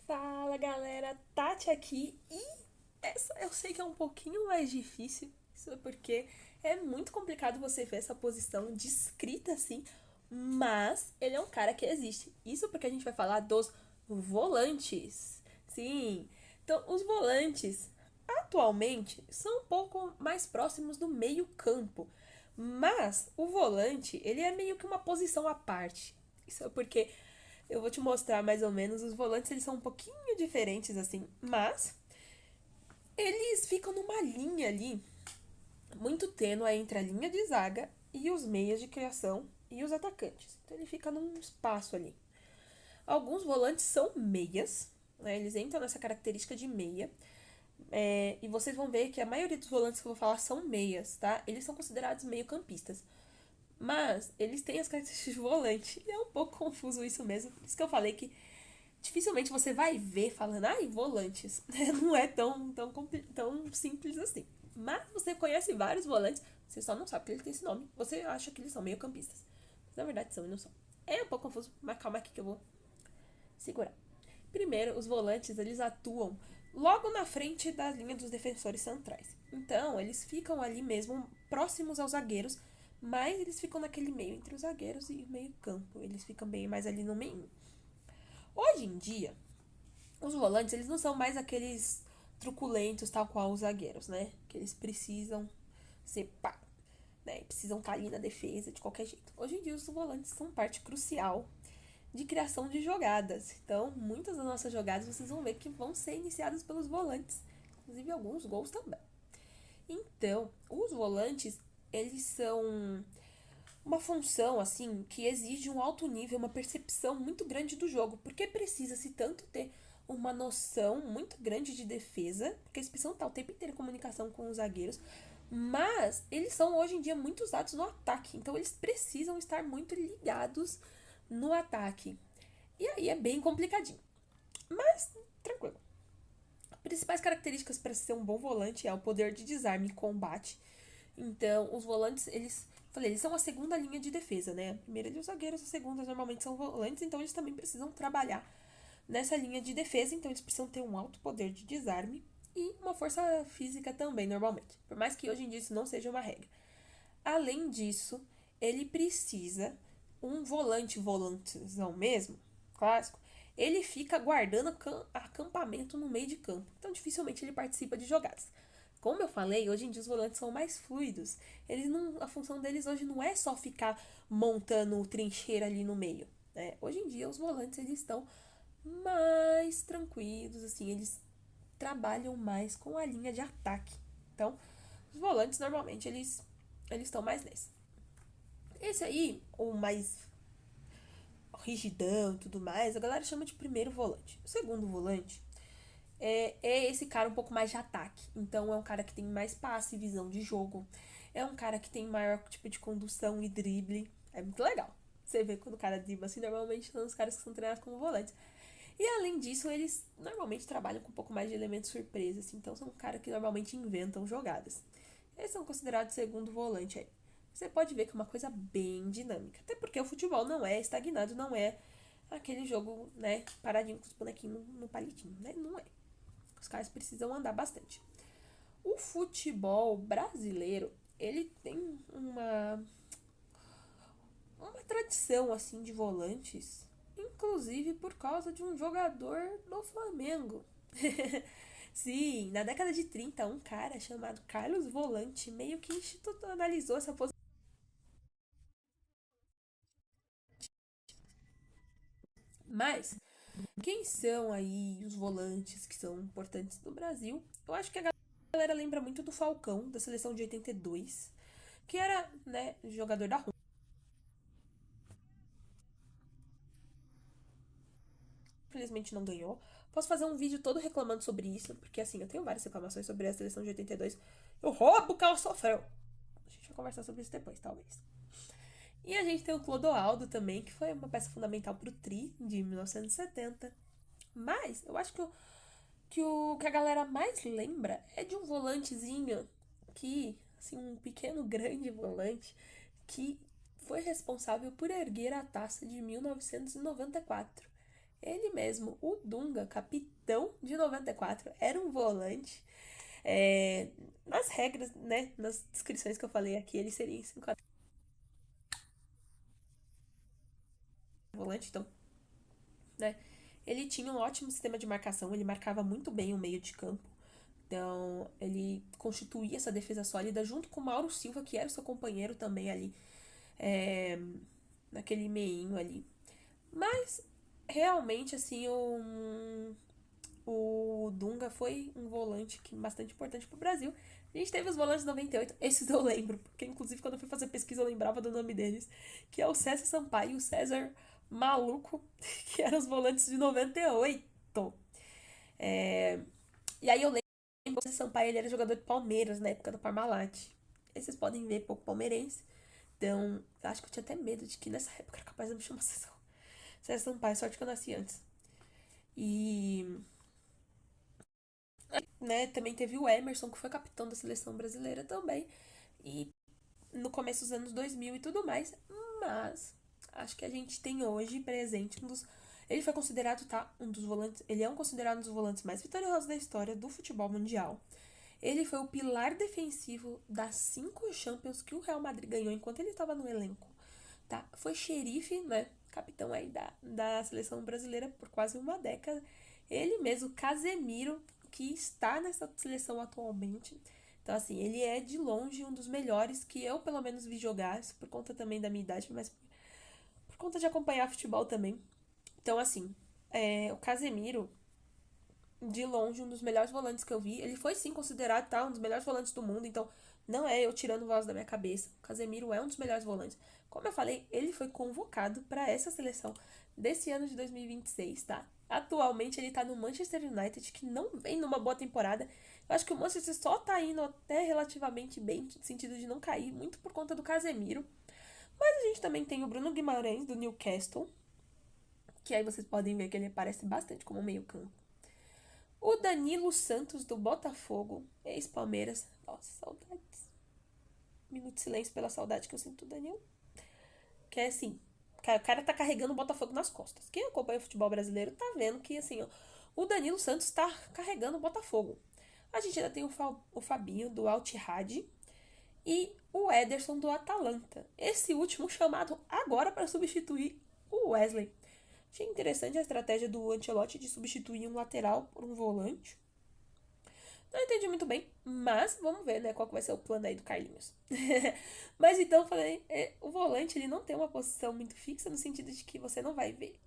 Fala galera, Tati aqui e essa eu sei que é um pouquinho mais difícil, isso é porque é muito complicado você ver essa posição descrita assim, mas ele é um cara que existe. Isso porque a gente vai falar dos volantes. Sim, então os volantes atualmente são um pouco mais próximos do meio-campo, mas o volante ele é meio que uma posição à parte. Isso é porque eu vou te mostrar mais ou menos. Os volantes eles são um pouquinho diferentes assim, mas eles ficam numa linha ali muito tênue entre a linha de zaga e os meias de criação e os atacantes. Então ele fica num espaço ali. Alguns volantes são meias, né? Eles entram nessa característica de meia. E vocês vão ver que a maioria dos volantes que eu vou falar são meias, tá? Eles são considerados meio-campistas. Mas eles têm as características de volante. E é um pouco confuso isso mesmo. Por isso que eu falei que dificilmente você vai ver falando, ai, volantes. Não é tão simples assim. Mas você conhece vários volantes, você só não sabe que eles têm esse nome. Você acha que eles são meio campistas. Mas na verdade são e não são. É um pouco confuso, mas calma aqui que eu vou segurar. Primeiro, os volantes, eles atuam logo na frente da linha dos defensores centrais. Então, eles ficam ali mesmo, próximos aos zagueiros, mas eles ficam naquele meio entre os zagueiros e o meio campo. Eles ficam bem mais ali no meio. Hoje em dia, os volantes, eles não são mais aqueles truculentos tal qual os zagueiros, né? Que eles precisam ser pá, né? Precisam estar ali na defesa de qualquer jeito. Hoje em dia, os volantes são parte crucial de criação de jogadas. Então, muitas das nossas jogadas vocês vão ver que vão ser iniciadas pelos volantes. Inclusive, alguns gols também. Então, os volantes, eles são uma função, assim, que exige um alto nível, uma percepção muito grande do jogo, porque precisa-se tanto ter uma noção muito grande de defesa, porque eles precisam estar o tempo inteiro em comunicação com os zagueiros, mas eles são hoje em dia muito usados no ataque, então eles precisam estar muito ligados no ataque. E aí é bem complicadinho, mas tranquilo. Principais características para ser um bom volante é o poder de desarme e combate. Então, os volantes, eles são a segunda linha de defesa, né? A primeira e os zagueiros, a segunda normalmente são volantes, então eles também precisam trabalhar nessa linha de defesa, então eles precisam ter um alto poder de desarme e uma força física também, normalmente. Por mais que hoje em dia isso não seja uma regra. Além disso, ele precisa um volantezão mesmo, clássico. Ele fica guardando acampamento no meio de campo. Então, dificilmente ele participa de jogadas. Como eu falei, hoje em dia os volantes são mais fluidos. A função deles hoje não é só ficar montando trincheira ali no meio. Né? Hoje em dia os volantes eles estão mais tranquilos, assim, eles trabalham mais com a linha de ataque. Então, os volantes normalmente eles estão mais nesse. Esse aí, o mais rigidão e tudo mais, a galera chama de primeiro volante. O segundo volante é esse cara um pouco mais de ataque. Então é um cara que tem mais passe e visão de jogo. É um cara que tem maior tipo de condução e drible. É muito legal. Você vê quando o cara dribla assim, normalmente são os caras que são treinados como volantes. E além disso, eles normalmente trabalham com um pouco mais de elementos surpresa, assim, então são caras que normalmente inventam jogadas. Eles são considerados segundo volante aí. Você pode ver que é uma coisa bem dinâmica. Até porque o futebol não é estagnado, não é aquele jogo, né, paradinho com os bonequinhos no palitinho, né? Não é. Os caras precisam andar bastante. O futebol brasileiro, ele tem uma tradição assim de volantes, inclusive por causa de um jogador do Flamengo. Sim, na década de 30 um cara chamado Carlos Volante meio que institucionalizou essa posição. Mas quem são aí os volantes que são importantes no Brasil? Eu acho que a galera lembra muito do Falcão, da seleção de 82, que era, né, jogador da Roma. Infelizmente não ganhou. Posso fazer um vídeo todo reclamando sobre isso, porque assim, eu tenho várias reclamações sobre a seleção de 82. Eu roubo que ela sofreu. A gente vai conversar sobre isso depois, talvez. E a gente tem o Clodoaldo também, que foi uma peça fundamental pro Tri de 1970. Mas eu acho que a galera mais lembra é de um volantezinho que, assim, um pequeno grande volante que foi responsável por erguer a taça de 1994. ele mesmo, o Dunga, capitão de 94, era um volante. É, nas regras, né, nas descrições que eu falei aqui, ele seria em 5 volante, então, né, ele tinha um ótimo sistema de marcação, ele marcava muito bem o meio de campo. Então, ele constituía essa defesa sólida junto com o Mauro Silva, que era o seu companheiro também ali, é, naquele meinho ali. Mas, realmente, assim, o Dunga foi um volante bastante importante pro Brasil. A gente teve os volantes de 98, esses eu lembro, porque inclusive quando eu fui fazer pesquisa eu lembrava do nome deles, que é o César Sampaio e o César Maluco, que eram os volantes de 98. É, e aí eu lembro que o César Sampaio ele era jogador de Palmeiras na época do Parmalat. Aí vocês podem ver pouco palmeirense. Então, eu acho que eu tinha até medo de que nessa época era capaz de me chamar César Sampaio, sorte que eu nasci antes. E né, também teve o Emerson, que foi capitão da seleção brasileira também. E no começo dos anos 2000 e tudo mais. Mas acho que a gente tem hoje presente um dos. Ele foi considerado, tá? Um dos volantes. Ele é considerado um dos volantes mais vitoriosos da história do futebol mundial. Ele foi o pilar defensivo das 5 Champions que o Real Madrid ganhou enquanto ele estava no elenco. Tá? Foi xerife, né? Capitão aí da seleção brasileira por quase uma década. Ele mesmo, Casemiro, que está nessa seleção atualmente. Então, assim, ele é de longe um dos melhores que eu, pelo menos, vi jogar, isso por conta também da minha idade, mas por conta de acompanhar futebol também. Então, assim, o Casemiro, de longe, um dos melhores volantes que eu vi. Ele foi, sim, considerado, tá, um dos melhores volantes do mundo, então não é eu tirando voz da minha cabeça. O Casemiro é um dos melhores volantes. Como eu falei, ele foi convocado para essa seleção desse ano de 2026, tá? Atualmente ele tá no Manchester United, que não vem numa boa temporada. Eu acho que o Manchester só tá indo até relativamente bem, no sentido de não cair, muito por conta do Casemiro. Mas a gente também tem o Bruno Guimarães, do Newcastle, que aí vocês podem ver que ele aparece bastante como meio-campo. O Danilo Santos, do Botafogo, ex-Palmeiras. Nossa, saudades. Minuto de silêncio pela saudade que eu sinto do Danilo. Que é assim, o cara tá carregando o Botafogo nas costas. Quem acompanha o futebol brasileiro tá vendo que, assim, ó, o Danilo Santos tá carregando o Botafogo. A gente ainda tem o Fabinho, do Al Ittihad, e o Ederson, do Atalanta. Esse último chamado agora para substituir o Wesley. Achei interessante a estratégia do Ancelotti de substituir um lateral por um volante. Não entendi muito bem, mas vamos ver, né, qual que vai ser o plano aí do Carlinhos. Mas então, falei, o volante ele não tem uma posição muito fixa, no sentido de que você não vai ver,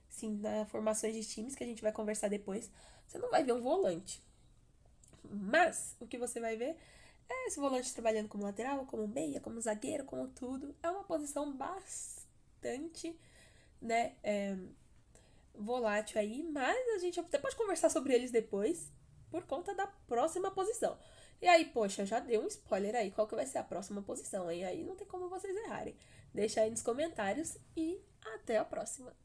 sim, nas formações de times que a gente vai conversar depois, você não vai ver um volante. Mas o que você vai ver é esse volante trabalhando como lateral, como meia, como zagueiro, como tudo. É uma posição bastante, né, volátil aí, mas a gente até pode conversar sobre eles depois, por conta da próxima posição. E aí, poxa, já deu um spoiler aí, qual que vai ser a próxima posição, hein? Aí não tem como vocês errarem. Deixa aí nos comentários e até a próxima.